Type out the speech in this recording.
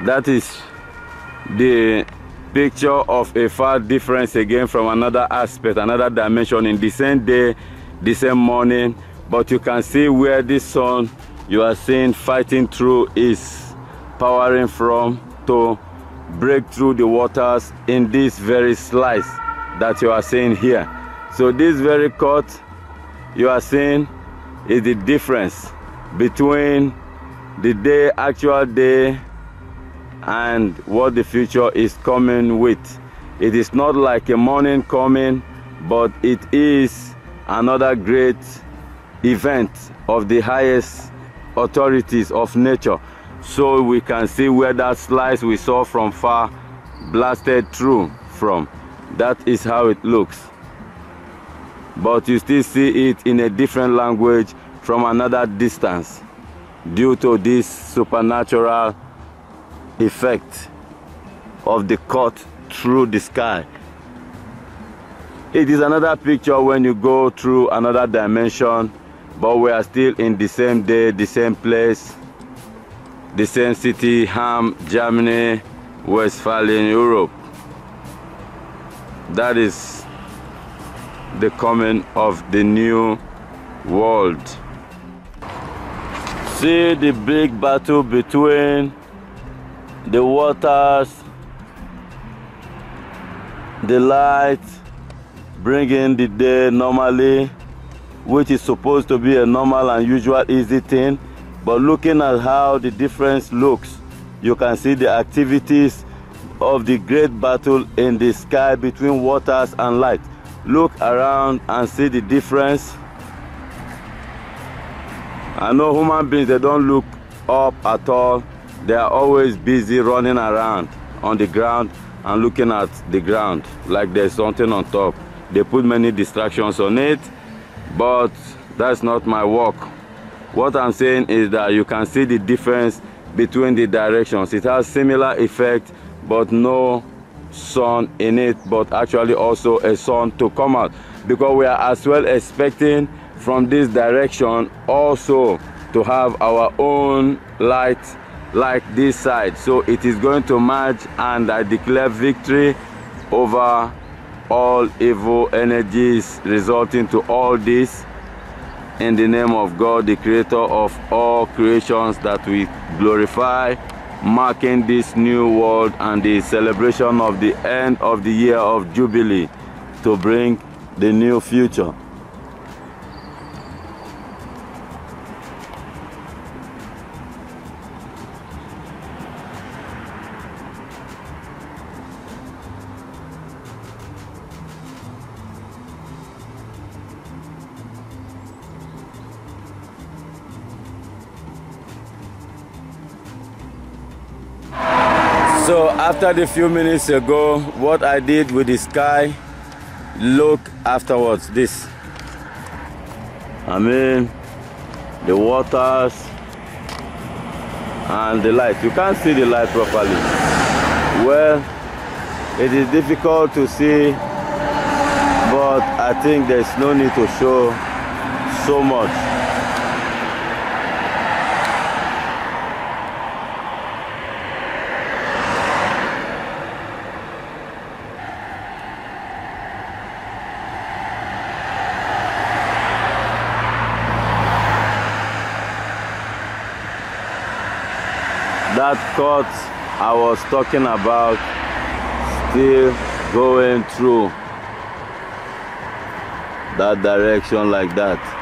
That is the picture of a far difference again from another aspect, another dimension in the same day, the same morning. But you can see where this sun you are seeing fighting through is powering from to break through the waters in this very slice that you are seeing here. So this very cut you are seeing is the difference between the day, actual day, and what the future is coming with. It is not like a morning coming, but it is another great event of the highest authorities of nature. So we can see where that slice we saw from far blasted through from. That is how it looks. But you still see it in a different language from another distance due to this supernatural effect of the cut through the sky. It is another picture when you go through another dimension, but we are still in the same day, the same place, the same city, Ham, Germany, Westphalian, Europe. That is the coming of the new world. See the big battle between the waters, the light, bringing the day normally, which is supposed to be a normal and usual easy thing. But looking at how the difference looks, you can see the activities of the great battle in the sky between waters and light. Look around and see the difference. I know human beings, they don't look up at all. They are always busy running around on the ground and looking at the ground like there's something on top. They put many distractions on it, but that's not my work. What I'm saying is that you can see the difference between the directions. It has similar effect, but no sun in it, but actually also a sun to come out, because we are as well expecting from this direction also to have our own light like this side. So it is going to merge, and I declare victory over all evil energies resulting to all this in the name of God, the creator of all creations that we glorify, marking this new world and the celebration of the end of the year of Jubilee to bring the new future. So after the few minutes ago, what I did with the sky, look afterwards, this. I mean, the waters and the light. You can't see the light properly. Well, it is difficult to see, but I think there's no need to show so much. That cut I was talking about still going through that direction like that.